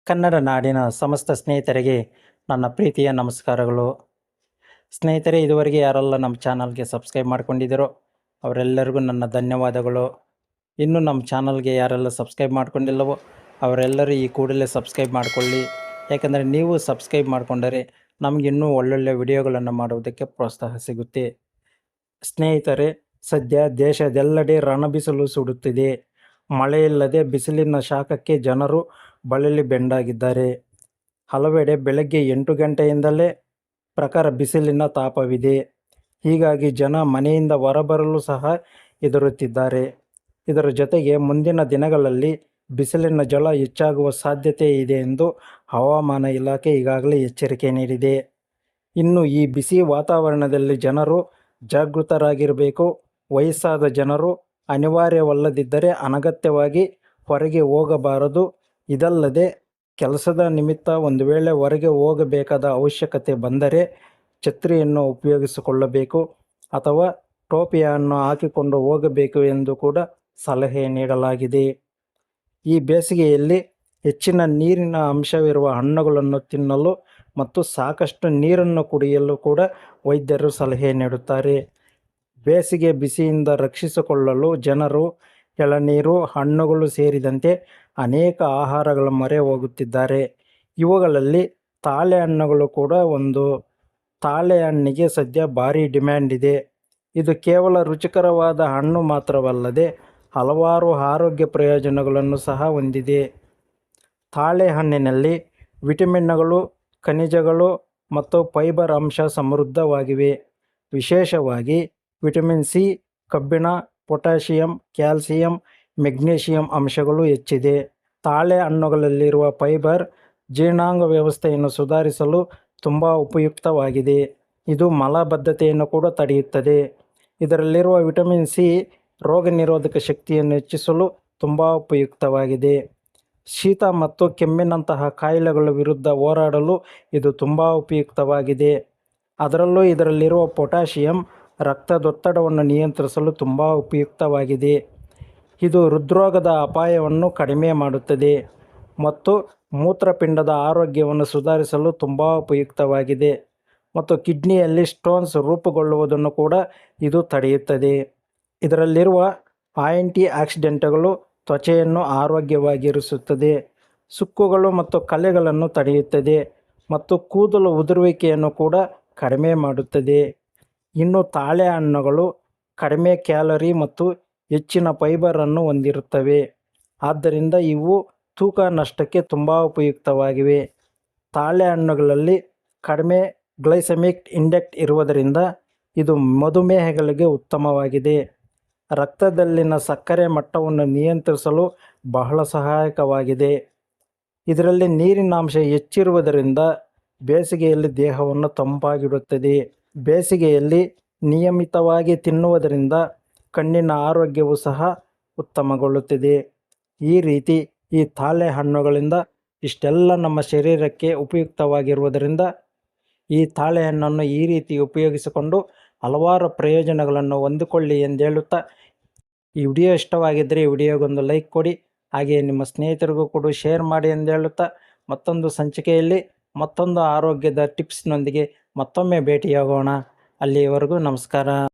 ಕನ್ನಡ ನಾಡಿನ ಸಮಸ್ತ ಸ್ನೇಹಿತರಿಗೆ ನನ್ನ ಪ್ರೀತಿಯ ನಮಸ್ಕಾರಗಳು. ಸ್ನೇಹಿತರೆ, ಇದುವರೆಗೆ ಯಾರೆಲ್ಲ ನಮ್ಮ ಚಾನಲ್ಗೆ ಸಬ್ಸ್ಕ್ರೈಬ್ ಮಾಡ್ಕೊಂಡಿದ್ದೀರೋ ಅವರೆಲ್ಲರಿಗೂ ನನ್ನ ಧನ್ಯವಾದಗಳು. ಇನ್ನು ನಮ್ಮ ಚಾನಲ್ಗೆ ಯಾರೆಲ್ಲ ಸಬ್ಸ್ಕ್ರೈಬ್ ಮಾಡ್ಕೊಂಡಿಲ್ಲವೋ ಅವರೆಲ್ಲರೂ ಈ ಕೂಡಲೇ ಸಬ್ಸ್ಕ್ರೈಬ್ ಮಾಡಿಕೊಳ್ಳಿ. ಯಾಕಂದರೆ ನೀವು ಸಬ್ಸ್ಕ್ರೈಬ್ ಮಾಡಿಕೊಂಡರೆ ನಮಗಿನ್ನೂ ಒಳ್ಳೊಳ್ಳೆ ವಿಡಿಯೋಗಳನ್ನು ಮಾಡುವುದಕ್ಕೆ ಪ್ರೋತ್ಸಾಹ ಸಿಗುತ್ತೆ. ಸ್ನೇಹಿತರೆ, ಸದ್ಯ ದೇಶದೆಲ್ಲೆಡೆ ರಣಬಿಸಿಲು ಸುಡುತ್ತಿದೆ. ಮಳೆಯಿಲ್ಲದೆ ಬಿಸಿಲಿನ ಶಾಖಕ್ಕೆ ಜನರು ಬಳಲಿ ಬೆಂಡಾಗಿದ್ದಾರೆ. ಹಲವೆಡೆ ಬೆಳಗ್ಗೆ 8 ಗಂಟೆಯಿಂದಲೇ ಪ್ರಖರ ಬಿಸಿಲಿನ ತಾಪವಿದೆ. ಹೀಗಾಗಿ ಜನ ಮನೆಯಿಂದ ಹೊರಬರಲು ಸಹ ಹೆದರುತ್ತಿದ್ದಾರೆ. ಇದರ ಜೊತೆಗೆ ಮುಂದಿನ ದಿನಗಳಲ್ಲಿ ಬಿಸಿಲಿನ ಝಳ ಹೆಚ್ಚಾಗುವ ಸಾಧ್ಯತೆ ಇದೆ ಎಂದು ಹವಾಮಾನ ಇಲಾಖೆ ಈಗಾಗಲೇ ಎಚ್ಚರಿಕೆ ನೀಡಿದೆ. ಇನ್ನು ಈ ಬಿಸಿ ವಾತಾವರಣದಲ್ಲಿ ಜನರು ಜಾಗೃತರಾಗಿರಬೇಕು. ವಯಸ್ಸಾದ ಜನರು ಅನಿವಾರ್ಯವಲ್ಲದಿದ್ದರೆ ಅನಗತ್ಯವಾಗಿ ಹೊರಗೆ ಹೋಗಬಾರದು. ಇದಲ್ಲದೆ ಕೆಲಸದ ನಿಮಿತ್ತ ಒಂದು ವೇಳೆ ಹೊರಗೆ ಹೋಗಬೇಕಾದ ಅವಶ್ಯಕತೆ ಬಂದರೆ ಛತ್ರಿಯನ್ನು ಉಪಯೋಗಿಸಿಕೊಳ್ಳಬೇಕು ಅಥವಾ ಟೋಪಿಯನ್ನು ಹಾಕಿಕೊಂಡು ಹೋಗಬೇಕು ಎಂದು ಕೂಡ ಸಲಹೆ ನೀಡಲಾಗಿದೆ. ಈ ಬೇಸಿಗೆಯಲ್ಲಿ ಹೆಚ್ಚಿನ ನೀರಿನ ಅಂಶವಿರುವ ಹಣ್ಣುಗಳನ್ನು ತಿನ್ನಲು ಮತ್ತು ಸಾಕಷ್ಟು ನೀರನ್ನು ಕುಡಿಯಲು ಕೂಡ ವೈದ್ಯರು ಸಲಹೆ ನೀಡುತ್ತಾರೆ. ಬೇಸಿಗೆ ಬಿಸಿಯಿಂದ ರಕ್ಷಿಸಿಕೊಳ್ಳಲು ಜನರು ಎಳನೀರು, ಹಣ್ಣುಗಳು ಸೇರಿದಂತೆ ಅನೇಕ ಆಹಾರಗಳ ಮೊರೆ ಹೋಗುತ್ತಿದ್ದಾರೆ. ಇವುಗಳಲ್ಲಿ ತಾಳೆ ಹಣ್ಣುಗಳು ಕೂಡ ಒಂದು. ತಾಳೆ ಹಣ್ಣಿಗೆ ಸದ್ಯ ಭಾರಿ ಡಿಮ್ಯಾಂಡ್ ಇದೆ. ಇದು ಕೇವಲ ರುಚಿಕರವಾದ ಹಣ್ಣು ಮಾತ್ರವಲ್ಲದೆ ಹಲವಾರು ಆರೋಗ್ಯ ಪ್ರಯೋಜನಗಳನ್ನು ಸಹ ಹೊಂದಿದೆ. ತಾಳೆ ಹಣ್ಣಿನಲ್ಲಿ ವಿಟಮಿನ್ಗಳು, ಖನಿಜಗಳು ಮತ್ತು ಫೈಬರ್ ಅಂಶ ಸಮೃದ್ಧವಾಗಿವೆ. ವಿಶೇಷವಾಗಿ ವಿಟಮಿನ್ ಸಿ, ಕಬ್ಬಿಣ, ಪೊಟ್ಯಾಷಿಯಂ, ಕ್ಯಾಲ್ಸಿಯಂ, ಮೆಗ್ನೀಷಿಯಂ ಅಂಶಗಳು ಹೆಚ್ಚಿದೆ. ತಾಳೆ ಹಣ್ಣುಗಳಲ್ಲಿರುವ ಫೈಬರ್ ಜೀರ್ಣಾಂಗ ವ್ಯವಸ್ಥೆಯನ್ನು ಸುಧಾರಿಸಲು ತುಂಬ ಉಪಯುಕ್ತವಾಗಿದೆ. ಇದು ಮಲಬದ್ಧತೆಯನ್ನು ಕೂಡ ತಡೆಯುತ್ತದೆ. ಇದರಲ್ಲಿರುವ ವಿಟಮಿನ್ ಸಿ ರೋಗ ನಿರೋಧಕ ಶಕ್ತಿಯನ್ನು ಹೆಚ್ಚಿಸಲು ತುಂಬ ಉಪಯುಕ್ತವಾಗಿದೆ. ಶೀತ ಮತ್ತು ಕೆಮ್ಮಿನಂತಹ ಕಾಯಿಲೆಗಳ ವಿರುದ್ಧ ಹೋರಾಡಲು ಇದು ತುಂಬ ಉಪಯುಕ್ತವಾಗಿದೆ. ಅದರಲ್ಲೂ ಇದರಲ್ಲಿರುವ ಪೊಟ್ಯಾಷಿಯಂ ರಕ್ತದೊತ್ತಡವನ್ನು ನಿಯಂತ್ರಿಸಲು ತುಂಬ ಉಪಯುಕ್ತವಾಗಿದೆ. ಇದು ಹೃದ್ರೋಗದ ಅಪಾಯವನ್ನು ಕಡಿಮೆ ಮಾಡುತ್ತದೆ ಮತ್ತು ಮೂತ್ರಪಿಂಡದ ಆರೋಗ್ಯವನ್ನು ಸುಧಾರಿಸಲು ತುಂಬ ಉಪಯುಕ್ತವಾಗಿದೆ ಮತ್ತು ಕಿಡ್ನಿಯಲ್ಲಿ ಸ್ಟೋನ್ಸ್ ರೂಪುಗೊಳ್ಳುವುದನ್ನು ಕೂಡ ಇದು ತಡೆಯುತ್ತದೆ. ಇದರಲ್ಲಿರುವ ಆಂಟಿ ಆಕ್ಸಿಡೆಂಟ್ಗಳು ತ್ವಚೆಯನ್ನು ಆರೋಗ್ಯವಾಗಿರಿಸುತ್ತದೆ, ಸುಕ್ಕುಗಳು ಮತ್ತು ಕಲೆಗಳನ್ನು ತಡೆಯುತ್ತದೆ ಮತ್ತು ಕೂದಲು ಉದುರುವಿಕೆಯನ್ನು ಕೂಡ ಕಡಿಮೆ ಮಾಡುತ್ತದೆ. ಇನ್ನು ತಾಳೆ ಹಣ್ಣುಗಳು ಕಡಿಮೆ ಕ್ಯಾಲರಿ ಮತ್ತು ಹೆಚ್ಚಿನ ಫೈಬರನ್ನು ಹೊಂದಿರುತ್ತವೆ. ಆದ್ದರಿಂದ ಇವು ತೂಕ ನಷ್ಟಕ್ಕೆ ತುಂಬ ಉಪಯುಕ್ತವಾಗಿವೆ. ತಾಳೆ ಹಣ್ಣುಗಳಲ್ಲಿ ಕಡಿಮೆ ಗ್ಲೈಸೆಮಿಕ್ ಇಂಡೆಕ್ಸ್ ಇರುವುದರಿಂದ ಇದು ಮಧುಮೇಹಗಳಿಗೆ ಉತ್ತಮವಾಗಿದೆ. ರಕ್ತದಲ್ಲಿನ ಸಕ್ಕರೆ ಮಟ್ಟವನ್ನು ನಿಯಂತ್ರಿಸಲು ಬಹಳ ಸಹಾಯಕವಾಗಿದೆ. ಇದರಲ್ಲಿ ನೀರಿನಾಂಶ ಹೆಚ್ಚಿರುವುದರಿಂದ ಬೇಸಿಗೆಯಲ್ಲಿ ದೇಹವನ್ನು ತಂಪಾಗಿಡುತ್ತದೆ. ಬೇಸಿಗೆಯಲ್ಲಿ ನಿಯಮಿತವಾಗಿ ತಿನ್ನುವುದರಿಂದ ಕಣ್ಣಿನ ಆರೋಗ್ಯವು ಸಹ ಉತ್ತಮಗೊಳ್ಳುತ್ತದೆ. ಈ ರೀತಿ ಈ ತಾಳೆ ಹಣ್ಣುಗಳಿಂದ ಇಷ್ಟೆಲ್ಲ ನಮ್ಮ ಶರೀರಕ್ಕೆ ಉಪಯುಕ್ತವಾಗಿರುವುದರಿಂದ ಈ ತಾಳೆ ಹಣ್ಣನ್ನು ಈ ರೀತಿ ಉಪಯೋಗಿಸಿಕೊಂಡು ಹಲವಾರು ಪ್ರಯೋಜನಗಳನ್ನು ಹೊಂದಿಕೊಳ್ಳಿ ಎಂದು ಹೇಳುತ್ತಾ, ಈ ವಿಡಿಯೋ ಇಷ್ಟವಾಗಿದ್ದರೆ ಈ ವಿಡಿಯೋಗೊಂದು ಲೈಕ್ ಕೊಡಿ, ಹಾಗೆಯೇ ನಿಮ್ಮ ಸ್ನೇಹಿತರಿಗೂ ಕೂಡ ಶೇರ್ ಮಾಡಿ ಎಂದು ಹೇಳುತ್ತಾ ಮತ್ತೊಂದು ಸಂಚಿಕೆಯಲ್ಲಿ ಮತ್ತೊಂದು ಆರೋಗ್ಯದ ಟಿಪ್ಸ್ನೊಂದಿಗೆ ಮತ್ತೊಮ್ಮೆ ಭೇಟಿಯಾಗೋಣ. ಅಲ್ಲಿಯವರೆಗೂ ನಮಸ್ಕಾರ.